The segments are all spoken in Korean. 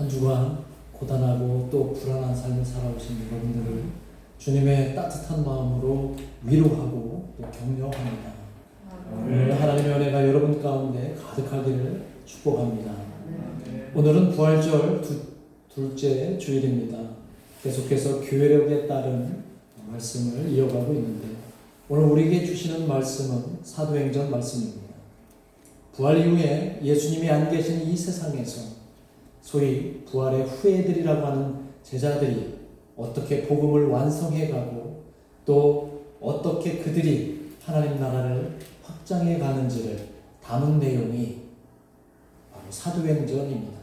한 주간 고단하고 또 불안한 삶을 살아오신 여러분들을 주님의 따뜻한 마음으로 위로하고 또 격려합니다. 오늘 하나님의 은혜가 여러분 가운데 가득하기를 축복합니다. 오늘은 부활절 둘째 주일입니다. 계속해서 교회력에 따른 말씀을 이어가고 있는데 오늘 우리에게 주시는 말씀은 사도행전 말씀입니다. 부활 이후에 예수님이 안 계신 이 세상에서 소위 부활의 후예들이라고 하는 제자들이 어떻게 복음을 완성해가고 또 어떻게 그들이 하나님 나라를 확장해 가는지를 담은 내용이 바로 사도행전입니다.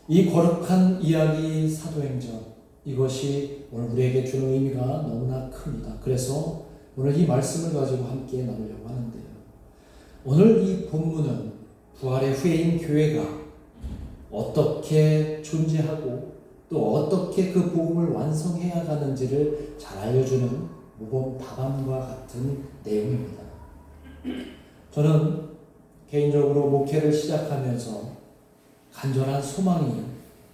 이 거룩한 이야기 사도행전, 이것이 오늘 우리에게 주는 의미가 너무나 큽니다. 그래서 오늘 이 말씀을 가지고 함께 나누려고 하는데요. 오늘 이 본문은 부활의 후예인 교회가 어떻게 존재하고 또 어떻게 그 복음을 완성해야 가는지를 잘 알려주는 모범 답안과 같은 내용입니다. 저는 개인적으로 목회를 시작하면서 간절한 소망이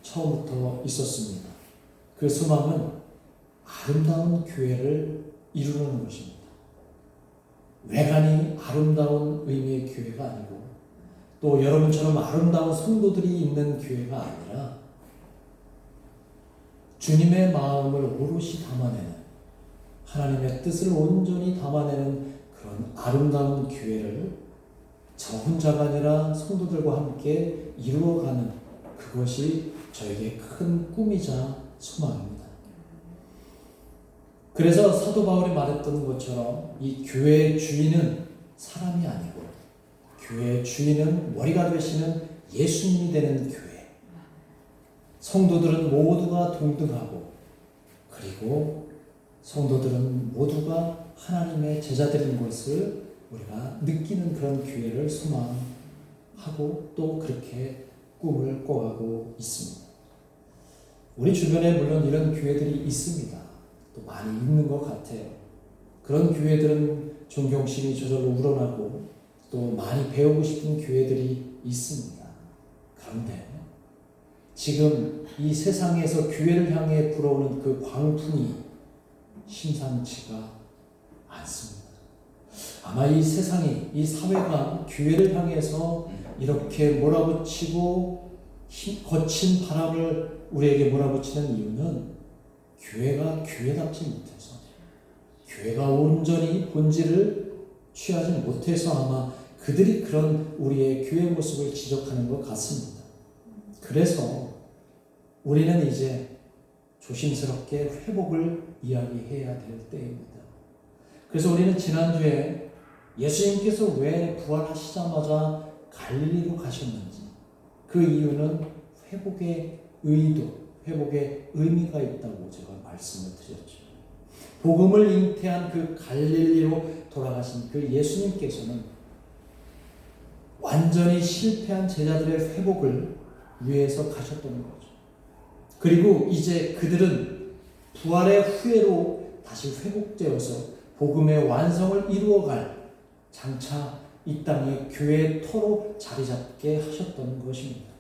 처음부터 있었습니다. 그 소망은 아름다운 교회를 이루는 것입니다. 외관이 아름다운 의미의 교회가 아니고 또 여러분처럼 아름다운 성도들이 있는 교회가 아니라 주님의 마음을 오롯이 담아내는, 하나님의 뜻을 온전히 담아내는 그런 아름다운 교회를 저 혼자가 아니라 성도들과 함께 이루어가는, 그것이 저에게 큰 꿈이자 소망입니다. 그래서 사도 바울이 말했던 것처럼 이 교회의 주인은 사람이 아니고 교회의 주인은 머리가 되시는 예수님이 되는 교회. 성도들은 모두가 동등하고 그리고 성도들은 모두가 하나님의 제자들인 것을 우리가 느끼는 그런 교회를 소망하고 또 그렇게 꿈을 꿔가고 있습니다. 우리 주변에 물론 이런 교회들이 있습니다. 또 많이 있는 것 같아요. 그런 교회들은 존경심이 저절로 우러나고 또 많이 배우고 싶은 교회들이 있습니다. 그런데 지금 이 세상에서 교회를 향해 불어오는 그 광풍이 심상치가 않습니다. 아마 이 세상이, 이 사회가 교회를 향해서 이렇게 몰아붙이고 거친 바람을 우리에게 몰아붙이는 이유는 교회가 교회답지 못해서, 교회가 온전히 본질을 취하지 못해서 아마 그들이 그런 우리의 교회 모습을 지적하는 것 같습니다. 그래서 우리는 이제 조심스럽게 회복을 이야기해야 될 때입니다. 그래서 우리는 지난주에 예수님께서 왜 부활하시자마자 갈릴리로 가셨는지, 그 이유는 회복의 의도, 회복의 의미가 있다고 제가 말씀을 드렸죠. 복음을 잉태한 그 갈릴리로 돌아가신 그 예수님께서는 완전히 실패한 제자들의 회복을 위해서 가셨던 거죠. 그리고 이제 그들은 부활의 후예로 다시 회복되어서 복음의 완성을 이루어갈, 장차 이 땅의 교회의 터로 자리 잡게 하셨던 것입니다.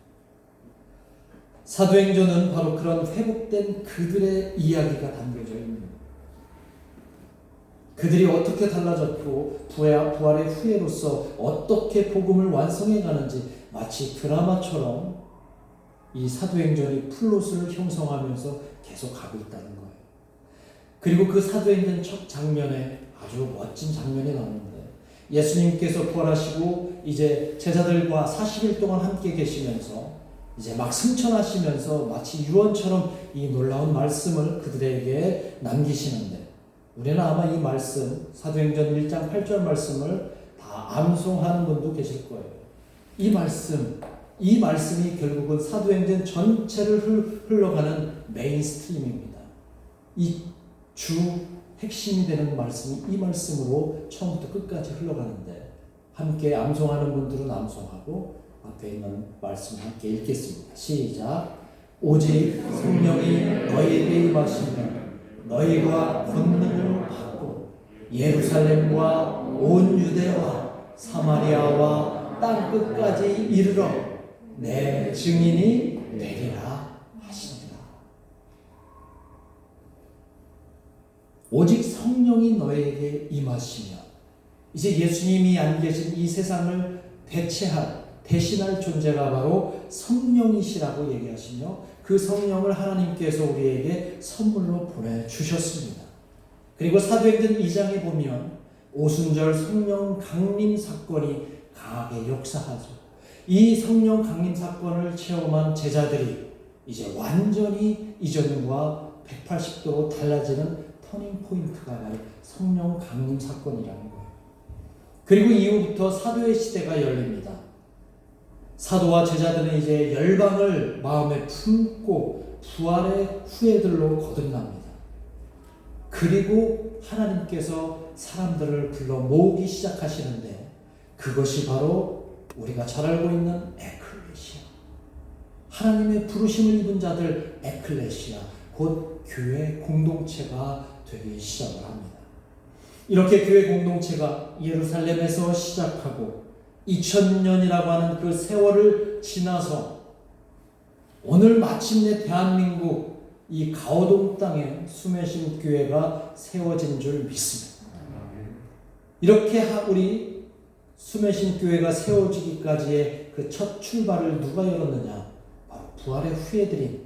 사도행전은 바로 그런 회복된 그들의 이야기가 담겨져 있는, 그들이 어떻게 달라졌고 부활의 후예로서 어떻게 복음을 완성해 가는지 마치 드라마처럼 이 사도행전이 플롯을 형성하면서 계속 가고 있다는 거예요. 그리고 그 사도행전 첫 장면에 아주 멋진 장면이 나오는데, 예수님께서 부활하시고 이제 제자들과 40일 동안 함께 계시면서 이제 막 승천하시면서 마치 유언처럼 이 놀라운 말씀을 그들에게 남기시는데, 우리는 아마 이 말씀, 사도행전 1장 8절 말씀을 다 암송하는 분도 계실 거예요. 이 말씀이 결국은 사도행전 전체를 흘러가는 메인스트림입니다. 이 주 핵심이 되는 말씀이 이 말씀으로 처음부터 끝까지 흘러가는데, 함께 암송하는 분들은 암송하고 앞에 있는 말씀 함께 읽겠습니다. 시작. 오직 성령이 너희에게 임하시면 너희가 권능을 받고 예루살렘과 온 유대와 사마리아와 땅 끝까지 이르러 내 증인이 되리라 하시니라. 오직 성령이 너에게 임하시면, 이제 예수님이 안 계신 이 세상을 대신할 존재가 바로 성령이시라고 얘기하시며, 그 성령을 하나님께서 우리에게 선물로 보내주셨습니다. 그리고 사도행전 2장에 보면 오순절 성령 강림 사건이 강하게 역사하죠. 이 성령 강림 사건을 체험한 제자들이 이제 완전히 이전과 180도로 달라지는 터닝 포인트가 바로 성령 강림 사건이라는 거예요. 그리고 이후부터 사도의 시대가 열립니다. 사도와 제자들은 이제 열방을 마음에 품고 부활의 후예들로 거듭납니다. 그리고 하나님께서 사람들을 불러 모으기 시작하시는데, 그것이 바로 우리가 잘 알고 있는 에클레시아, 하나님의 부르심을 입은 자들 에클레시아, 곧 교회 공동체가 되기 시작을 합니다. 이렇게 교회 공동체가 예루살렘에서 시작하고 2000년이라고 하는 그 세월을 지나서 오늘 마침내 대한민국 이 가오동 땅에 수메신 교회가 세워진 줄 믿습니다. 이렇게 우리 수메신 교회가 세워지기까지의 그 첫 출발을 누가 열었느냐? 바로 부활의 후예들인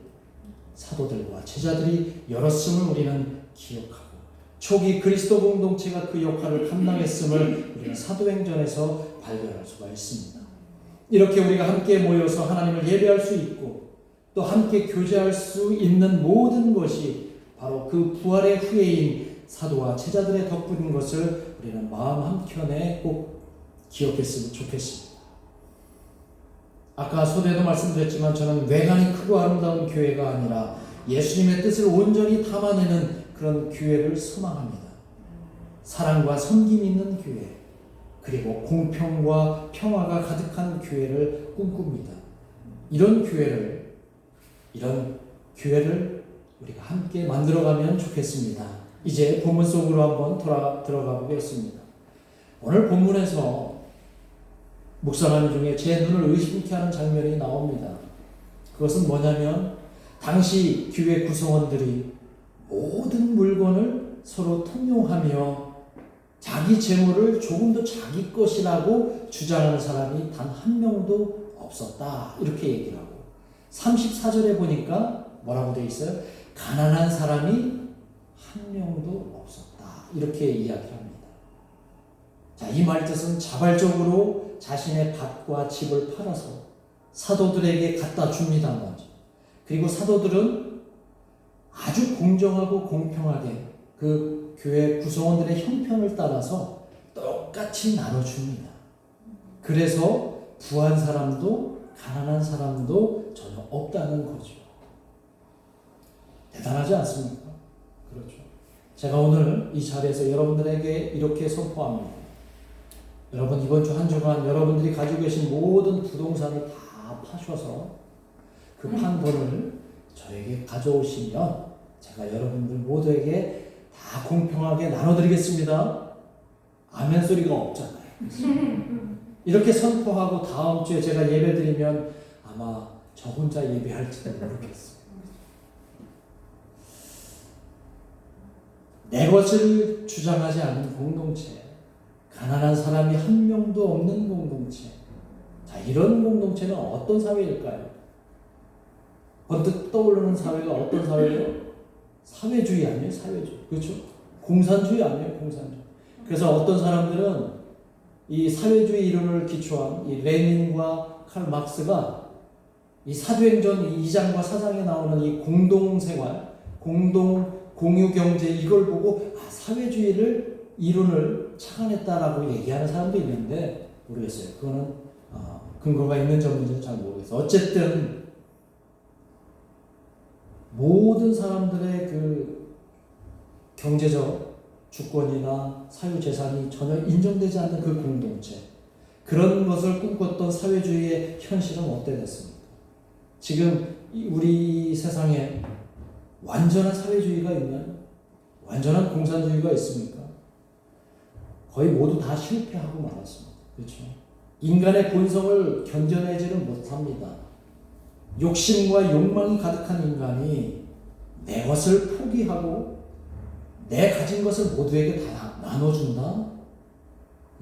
사도들과 제자들이 열었음을 우리는 기억하고, 초기 그리스도 공동체가 그 역할을 감당했음을 우리는 사도행전에서 발견할 수가 있습니다. 이렇게 우리가 함께 모여서 하나님을 예배할 수 있고 또 함께 교제할 수 있는 모든 것이 바로 그 부활의 후예인 사도와 제자들의 덕분인 것을 우리는 마음 한켠에 꼭 기억했으면 좋겠습니다. 아까 소대도 말씀드렸지만 저는 외관이 크고 아름다운 교회가 아니라 예수님의 뜻을 온전히 담아내는 그런 교회를 소망합니다. 사랑과 섬김이 있는 교회, 그리고 공평과 평화가 가득한 교회를 꿈꿉니다. 이런 교회를 우리가 함께 만들어가면 좋겠습니다. 이제 본문 속으로 한번 들어가 보겠습니다. 오늘 본문에서 묵상하는 중에 제 눈을 의심케 하는 장면이 나옵니다. 그것은 뭐냐면, 당시 교회 구성원들이 모든 물건을 서로 통용하며 자기 재물을 조금 더 자기 것이라고 주장하는 사람이 단 한 명도 없었다, 이렇게 얘기를 하고, 34절에 보니까 뭐라고 되어 있어요? 가난한 사람이 한 명도 없었다, 이렇게 이야기를 합니다. 자, 이 말 뜻은 자발적으로 자신의 밭과 집을 팔아서 사도들에게 갖다 줍니다, 먼저. 그리고 사도들은 아주 공정하고 공평하게 그 교회 구성원들의 형편을 따라서 똑같이 나눠줍니다. 그래서 부한 사람도 가난한 사람도 전혀 없다는 거죠. 대단하지 않습니까? 그렇죠. 제가 오늘 이 자리에서 여러분들에게 이렇게 선포합니다. 여러분, 이번 주 한 주간 여러분들이 가지고 계신 모든 부동산을 다 파셔서 그 판 돈을 저에게 가져오시면 제가 여러분들 모두에게 다 공평하게 나눠드리겠습니다. 아멘 소리가 없잖아요. 이렇게 선포하고 다음 주에 제가 예배드리면 아마 저 혼자 예배할지도 모르겠어요. 내 것을 주장하지 않는 공동체, 가난한 사람이 한 명도 없는 공동체. 자, 이런 공동체는 어떤 사회일까요? 번뜩 떠오르는 사회가 어떤 사회예요? 사회주의 아니에요? 사회주의. 그렇죠? 공산주의 아니에요? 공산주의. 그래서 어떤 사람들은 이 사회주의 이론을 기초한 이 레닌과 칼 막스가 이 사도행전 2장과 4장에 나오는 이 공동생활, 공유경제, 이걸 보고 사회주의를 이론을 착안했다라고 얘기하는 사람도 있는데 모르겠어요. 그거는 근거가 있는지 없는지는 잘 모르겠어요. 어쨌든 모든 사람들의 그 경제적 주권이나 사유재산이 전혀 인정되지 않는 그 공동체, 그런 것을 꿈꿨던 사회주의의 현실은 어떻게 됐습니까? 지금 우리 세상에 완전한 사회주의가 있나요? 완전한 공산주의가 있습니까? 거의 모두 다 실패하고 말았습니다. 그렇죠? 인간의 본성을 견뎌내지는 못합니다. 욕심과 욕망이 가득한 인간이 내 것을 포기하고 내 가진 것을 모두에게 다 나눠준다?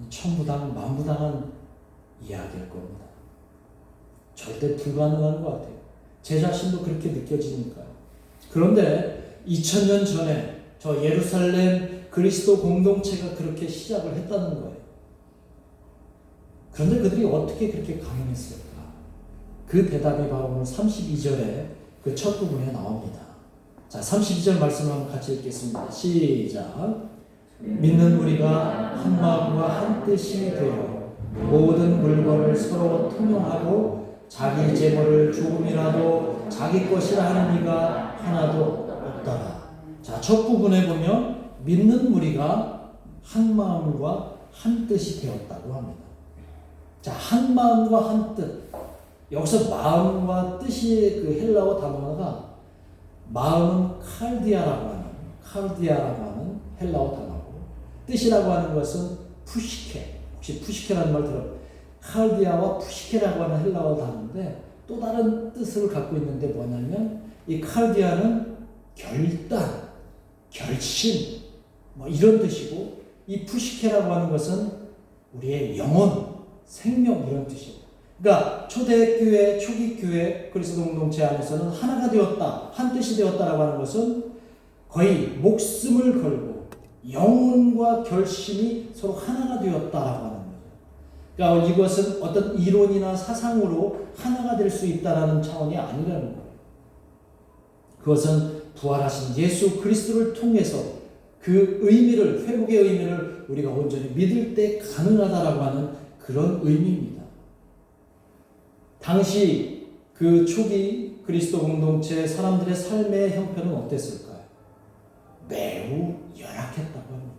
천부당 만부당한 이야기일 겁니다. 절대 불가능한 것 같아요. 제 자신도 그렇게 느껴지니까요. 그런데 2000년 전에 저 예루살렘 그리스도 공동체가 그렇게 시작을 했다는 거예요. 그런데 그들이 어떻게 그렇게 가능했을까? 그 대답이 바로 오늘 32절에 그 첫 부분에 나옵니다. 자, 32절 말씀을 한번 같이 읽겠습니다. 시작. 믿는 우리가 한 마음과 한 뜻이 되어 모든 물건을 서로 통용하고 자기 재물을 조금이라도 자기 것이라 하는 이가 하나도 없더라. 자, 첫 부분에 보면 믿는 우리가 한 마음과 한 뜻이 되었다고 합니다. 자, 한 마음과 한 뜻. 여기서 마음과 뜻이 그 헬라어 단어가 마음은 칼디아라고 하는 헬라어 단어고 뜻이라고 하는 것은 푸시케. 혹시 푸시케라는 말 들어요? 칼디아와 푸시케라고 하는 헬라어 단어인데 또 다른 뜻을 갖고 있는데 뭐냐면 이 칼디아는 결단, 결심 뭐 이런 뜻이고 이 푸시케라고 하는 것은 우리의 영혼, 생명 이런 뜻이에요. 그러니까 초대교회, 초기교회 그리스도 공동체 안에서는 하나가 되었다, 한 뜻이 되었다라고 하는 것은 거의 목숨을 걸고 영혼과 결심이 서로 하나가 되었다라고 하는 거죠. 그러니까 이것은 어떤 이론이나 사상으로 하나가 될 수 있다라는 차원이 아니라는 거예요. 그것은 부활하신 예수 그리스도를 통해서 그 의미를, 회복의 의미를 우리가 온전히 믿을 때 가능하다라고 하는 그런 의미입니다. 당시 그 초기 그리스도 공동체 사람들의 삶의 형편은 어땠을까요? 매우 열악했다고 합니다.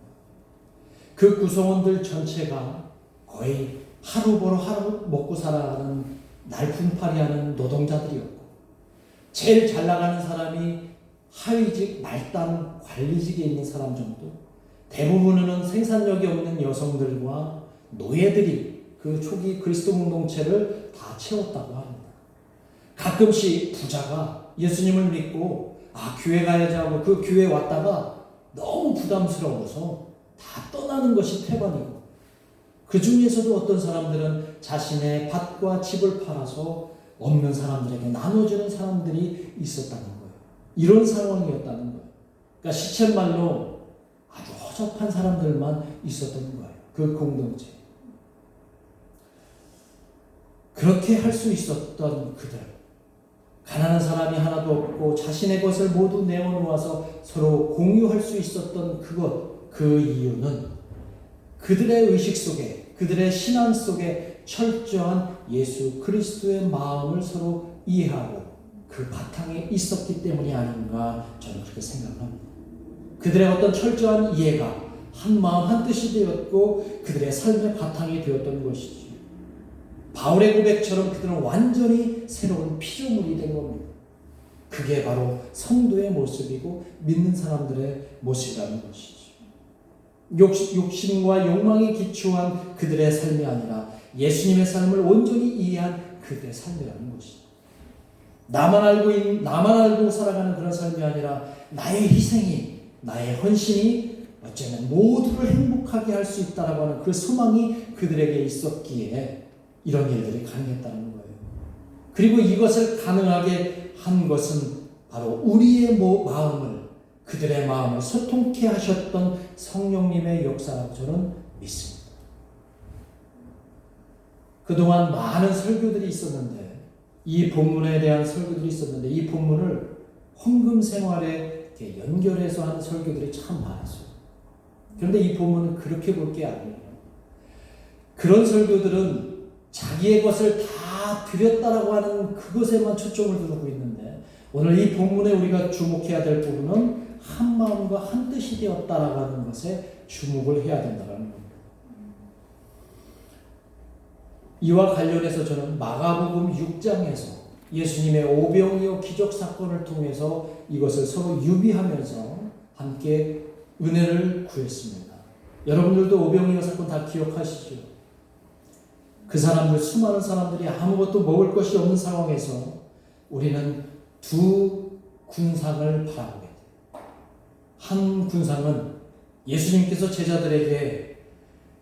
그 구성원들 전체가 거의 하루 벌어 하루 먹고 살아가는 날품팔이하는 노동자들이었고 제일 잘 나가는 사람이 하위직, 말단, 관리직에 있는 사람 정도, 대부분은 생산력이 없는 여성들과 노예들이 그 초기 그리스도 공동체를 다 채웠다고 합니다. 가끔씩 부자가 예수님을 믿고 교회 가야지 하고 그 교회에 왔다가 너무 부담스러워서 다 떠나는 것이 태반이고 그 중에서도 어떤 사람들은 자신의 밭과 집을 팔아서 없는 사람들에게 나눠주는 사람들이 있었다는 거예요. 이런 상황이었다는 거예요. 그러니까 시쳇말로 아주 허접한 사람들만 있었던 거예요. 그 공동체. 그렇게 할 수 있었던 그들, 가난한 사람이 하나도 없고 자신의 것을 모두 내어놓아서 서로 공유할 수 있었던 그것, 그 이유는 그들의 의식 속에, 그들의 신앙 속에 철저한 예수 그리스도의 마음을 서로 이해하고 그 바탕에 있었기 때문이 아닌가 저는 그렇게 생각합니다. 그들의 어떤 철저한 이해가 한 마음 한 뜻이 되었고 그들의 삶의 바탕이 되었던 것이죠. 바울의 고백처럼 그들은 완전히 새로운 피조물이 된 겁니다. 그게 바로 성도의 모습이고 믿는 사람들의 모습이라는 것이죠. 욕심과 욕망에 기초한 그들의 삶이 아니라 예수님의 삶을 온전히 이해한 그들의 삶이라는 것이죠. 나만 알고 살아가는 그런 삶이 아니라 나의 희생이, 나의 헌신이 어쩌면 모두를 행복하게 할 수 있다라고 하는 그 소망이 그들에게 있었기에 이런 일들이 가능했다는 거예요. 그리고 이것을 가능하게 한 것은 바로 우리의 마음을, 그들의 마음을 소통케 하셨던 성령님의 역사라고 저는 믿습니다. 그동안 많은 설교들이 있었는데, 이 본문에 대한 설교들이 있었는데, 이 본문을 헌금 생활에 이렇게 연결해서 하는 설교들이 참 많았어요. 그런데 이 본문은 그렇게 볼 게 아니에요. 그런 설교들은 자기의 것을 다 드렸다라고 하는 그것에만 초점을 두고 있는데, 오늘 이 본문에 우리가 주목해야 될 부분은 한 마음과 한 뜻이 되었다라고 하는 것에 주목을 해야 된다는 겁니다. 이와 관련해서 저는 마가복음 6장에서 예수님의 오병이어 기적 사건을 통해서 이것을 서로 유비하면서 함께 은혜를 구했습니다. 여러분들도 오병이어 사건 다 기억하시죠? 그 사람들, 수많은 사람들이 아무것도 먹을 것이 없는 상황에서 우리는 두 군상을 바라보게 돼요. 한 군상은 예수님께서 제자들에게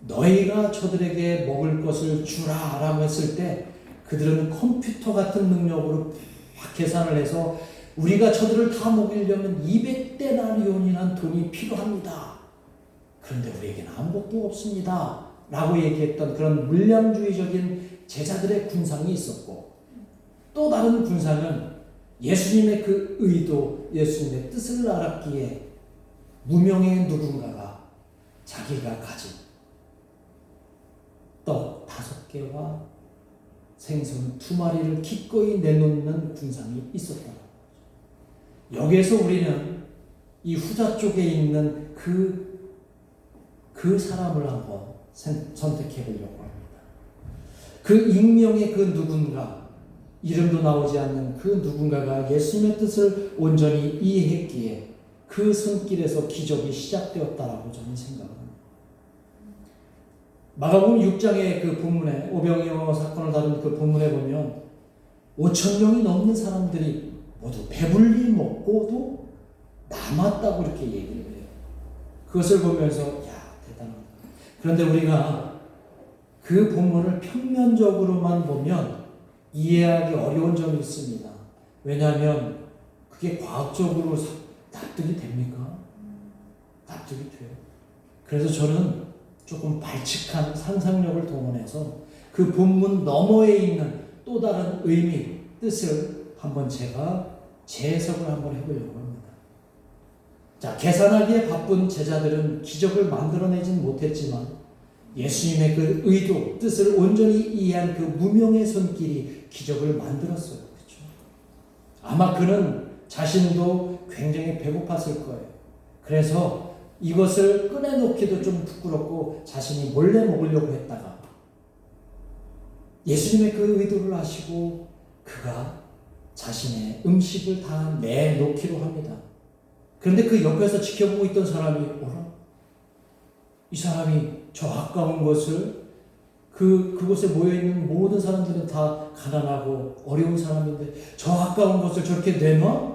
너희가 저들에게 먹을 것을 주라 라고 했을 때 그들은 컴퓨터 같은 능력으로 막 계산을 해서 우리가 저들을 다 먹이려면 200데나리온이라는 돈이 필요합니다. 그런데 우리에게는 아무것도 없습니다. 라고 얘기했던 그런 물량주의적인 제자들의 군상이 있었고, 또 다른 군상은 예수님의 그 의도, 예수님의 뜻을 알았기에 무명의 누군가가 자기가 가진 떡 5개와 생선 2마리를 기꺼이 내놓는 군상이 있었다. 여기에서 우리는 이 후자 쪽에 있는 그 사람을 한번 선택해 보려고 합니다. 그 익명의 그 누군가, 이름도 나오지 않는 그 누군가가 예수님의 뜻을 온전히 이해했기에 그 손길에서 기적이 시작되었다라고 저는 생각합니다. 마가복음 6장의 그 본문에 오병이어 사건을 다룬 그 본문에 보면 5,000명이 넘는 사람들이 모두 배불리 먹고도 남았다고 이렇게 얘기를 해요. 그것을 보면서 야, 대단하다. 그런데 우리가 그 본문을 평면적으로만 보면 이해하기 어려운 점이 있습니다. 왜냐하면 그게 과학적으로 납득이 됩니까? 납득이 돼요. 그래서 저는 조금 발칙한 상상력을 동원해서 그 본문 너머에 있는 또 다른 의미, 뜻을 한번 제가 재해석을 한번 해보려고 합니다. 자, 계산하기에 바쁜 제자들은 기적을 만들어내진 못했지만 예수님의 그 의도, 뜻을 온전히 이해한 그 무명의 손길이 기적을 만들었어요. 그렇죠? 아마 그는 자신도 굉장히 배고팠을 거예요. 그래서 이것을 꺼내놓기도 좀 부끄럽고 자신이 몰래 먹으려고 했다가 예수님의 그 의도를 아시고 그가 자신의 음식을 다 내놓기로 합니다. 그런데 그 옆에서 지켜보고 있던 사람이 뭐라? 이 사람이 저 아까운 것을 그곳에 모여있는 모든 사람들은 다 가난하고 어려운 사람인데 저 아까운 것을 저렇게 내놔?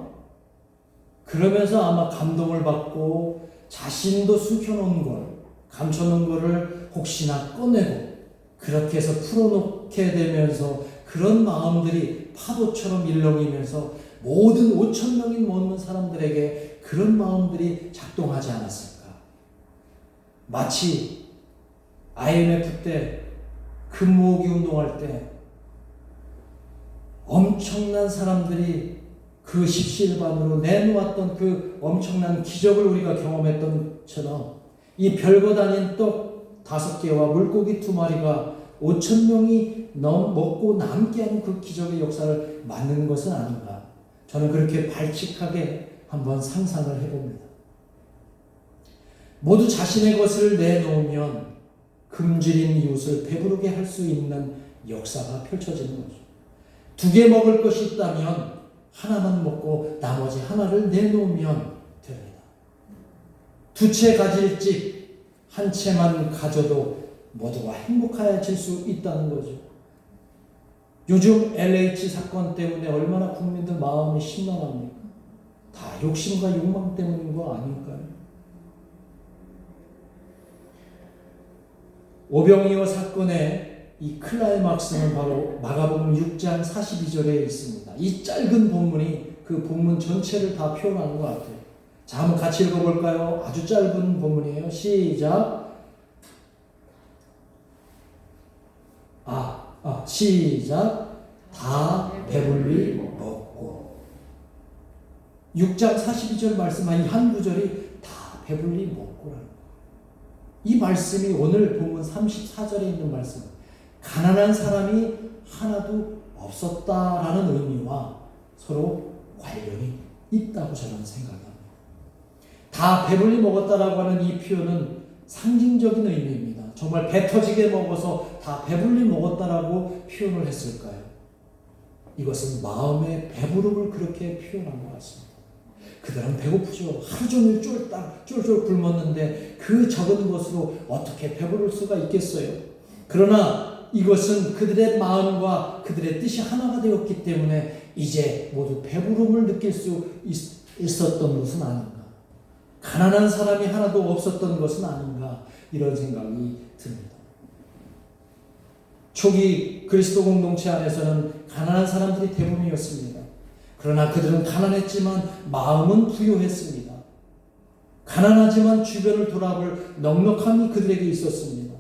그러면서 아마 감동을 받고 자신도 숨겨놓은 걸, 감춰놓은 거를 혹시나 꺼내고 그렇게 해서 풀어놓게 되면서 그런 마음들이 파도처럼 일렁이면서 모든 5,000명이 모는 사람들에게 그런 마음들이 작동하지 않았을까? 마치 IMF 때 금모으기 운동할 때 엄청난 사람들이 그 십시일반으로 내놓았던 그 엄청난 기적을 우리가 경험했던 것처럼 이 별거 다닌 떡 5개와 물고기 2마리가 5,000명이 먹고 남게 하는 그 기적의 역사를 만드는 것은 아닌가. 저는 그렇게 발칙하게 한번 상상을 해봅니다. 모두 자신의 것을 내놓으면 굶주린 이웃을 배부르게 할 수 있는 역사가 펼쳐지는 거죠. 2개 먹을 것이 있다면 하나만 먹고 나머지 하나를 내놓으면 됩니다. 2채 가질 집 한 채만 가져도 모두가 행복해질 수 있다는 거죠. 요즘 LH 사건 때문에 얼마나 국민들 마음이 심란합니까? 다 욕심과 욕망 때문인 거 아닐까요? 오병이어 사건의 이 클라이막스는 바로 마가복음 6장 42절에 있습니다. 이 짧은 본문이 그 본문 전체를 다 표현하는 것 같아요. 자, 한번 같이 읽어볼까요? 아주 짧은 본문이에요. 시작. 시작. 다 배불리 먹고. 6장 42절 말씀한 이 한 구절이 다 배불리 먹고라는 거예요. 이 말씀이 오늘 본문 34절에 있는 말씀, 가난한 사람이 하나도 없었다라는 의미와 서로 관련이 있다고 저는 생각합니다. 다 배불리 먹었다라고 하는 이 표현은 상징적인 의미입니다. 정말 배 터지게 먹어서 다 배불리 먹었다라고 표현을 했을까요? 이것은 마음의 배부름을 그렇게 표현한 것 같습니다. 그들은 배고프죠. 하루 종일 쫄쫄 굶었는데 그 적은 것으로 어떻게 배부를 수가 있겠어요? 그러나 이것은 그들의 마음과 그들의 뜻이 하나가 되었기 때문에 이제 모두 배부름을 느낄 수 있었던 것은 아닌가. 가난한 사람이 하나도 없었던 것은 아닌가. 이런 생각이 듭니다. 초기 그리스도 공동체 안에서는 가난한 사람들이 대부분이었습니다. 그러나 그들은 가난했지만 마음은 부유했습니다. 가난하지만 주변을 돌아볼 넉넉함이 그들에게 있었습니다.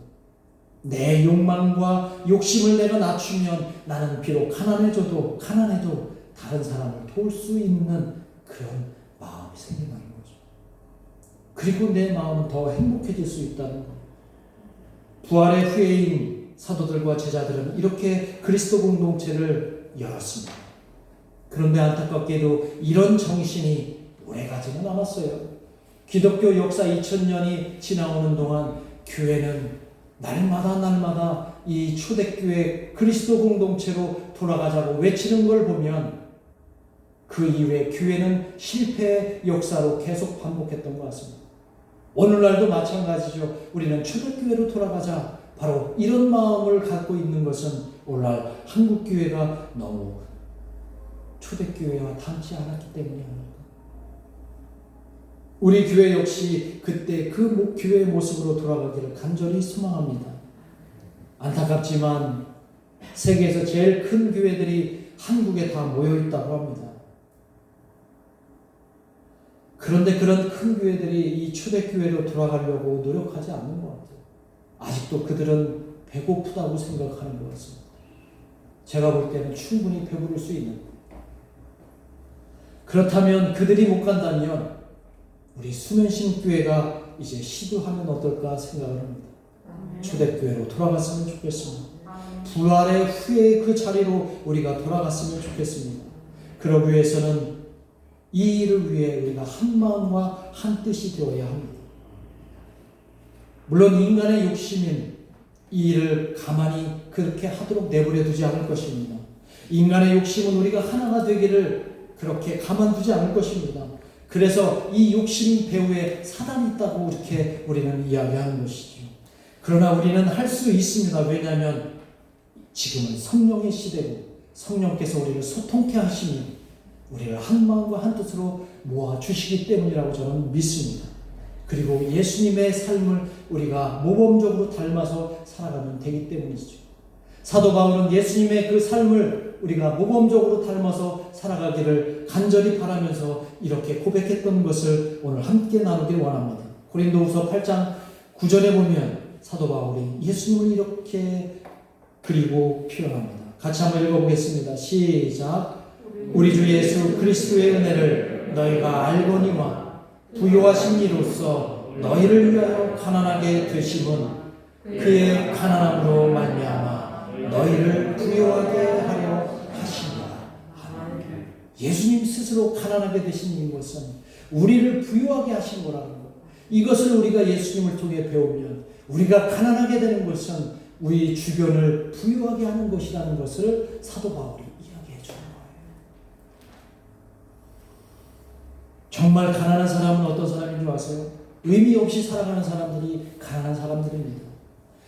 내 욕망과 욕심을 내가 낮추면 나는 비록 가난해도 다른 사람을 도울 수 있는 그런 마음이 생긴다는 거죠. 그리고 내 마음은 더 행복해질 수 있다는 것. 부활의 후예인 사도들과 제자들은 이렇게 그리스도 공동체를 열었습니다. 그런데 안타깝게도 이런 정신이 오래가지는 않았어요. 기독교 역사 2000년이 지나오는 동안 교회는 날마다 이 초대교회 그리스도 공동체로 돌아가자고 외치는 걸 보면 그 이후에 교회는 실패의 역사로 계속 반복했던 것 같습니다. 오늘날도 마찬가지죠. 우리는 초대교회로 돌아가자. 바로 이런 마음을 갖고 있는 것은 오늘날 한국교회가 너무 초대교회와 닮지 않았기 때문입니다. 우리 교회 역시 그때 그 교회의 모습으로 돌아가기를 간절히 소망합니다. 안타깝지만 세계에서 제일 큰 교회들이 한국에 다 모여 있다고 합니다. 그런데 그런 큰 교회들이 이 초대교회로 돌아가려고 노력하지 않는 것 같아요. 아직도 그들은 배고프다고 생각하는 것 같습니다. 제가 볼 때는 충분히 배부를 수 있는. 그렇다면 그들이 못 간다면 우리 수면신교회가 이제 시도하면 어떨까 생각을 합니다. 초대교회로 돌아갔으면 좋겠습니다. 부활의 후에 그 자리로 우리가 돌아갔으면 좋겠습니다. 그러기 위해서는 이 일을 위해 우리가 한 마음과 한 뜻이 되어야 합니다. 물론 인간의 욕심인 이 일을 가만히 그렇게 하도록 내버려 두지 않을 것입니다. 인간의 욕심은 우리가 하나가 되기를 그렇게 가만두지 않을 것입니다. 그래서 이 욕심 배후에 사단이 있다고 이렇게 우리는 이야기하는 것이죠. 그러나 우리는 할 수 있습니다. 왜냐하면 지금은 성령의 시대고 성령께서 우리를 소통케 하시니 우리를 한 마음과 한 뜻으로 모아주시기 때문이라고 저는 믿습니다. 그리고 예수님의 삶을 우리가 모범적으로 닮아서 살아가면 되기 때문이죠. 사도 바울은 예수님의 그 삶을 우리가 모범적으로 닮아서 살아가기를 간절히 바라면서 이렇게 고백했던 것을 오늘 함께 나누길 원합니다. 고린도후서 8장 9절에 보면 사도 바울이 예수님을 이렇게 그리고 표현합니다. 같이 한번 읽어보겠습니다. 시작. 우리 주 예수 그리스도의 은혜를 너희가 알거니와 부요하신 이로써 너희를 위하여 가난하게 되심은 그의 가난함으로 말미암아 너희를 부요하게 하려 하십니다. 예수님 스스로 가난하게 되신 것은 우리를 부요하게 하신 거라는 것. 이것을 우리가 예수님을 통해 배우면 우리가 가난하게 되는 것은 우리 주변을 부유하게 하는 것이라는 것을 사도 바울이 이야기해 주는 거예요. 정말 가난한 사람은 어떤 사람인 줄 아세요? 의미 없이 살아가는 사람들이 가난한 사람들입니다.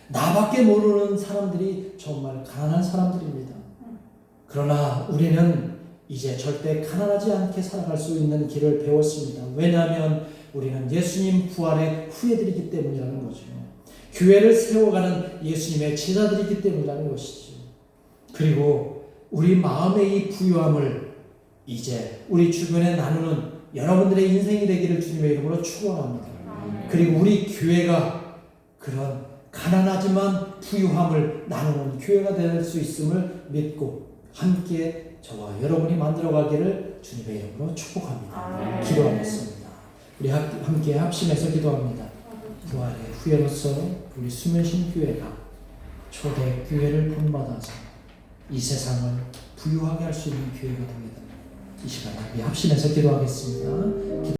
나밖에 모르는 사람들이 정말 가난한 사람들입니다. 그러나 우리는 이제 절대 가난하지 않게 살아갈 수 있는 길을 배웠습니다. 왜냐하면 우리는 예수님 부활의 후예들이기 때문이라는 거죠. 교회를 세워가는 예수님의 제자들이기 때문이라는 것이죠. 그리고 우리 마음의 이 부유함을 이제 우리 주변에 나누는 여러분들의 인생이 되기를 주님의 이름으로 축원합니다. 그리고 우리 교회가 그런 가난하지만 부유함을 나누는 교회가 될 수 있음을 믿고 함께 저와 여러분이 만들어가기를 주님의 이름으로 축복합니다. 기도하겠습니다. 우리 함께 합심해서 기도합니다. 부활의 후예로서 우리 수면신 교회가 초대 교회를 본받아서 이 세상을 부유하게 할 수 있는 교회가 됩니다. 이 시간에 합심해서 기도하겠습니다.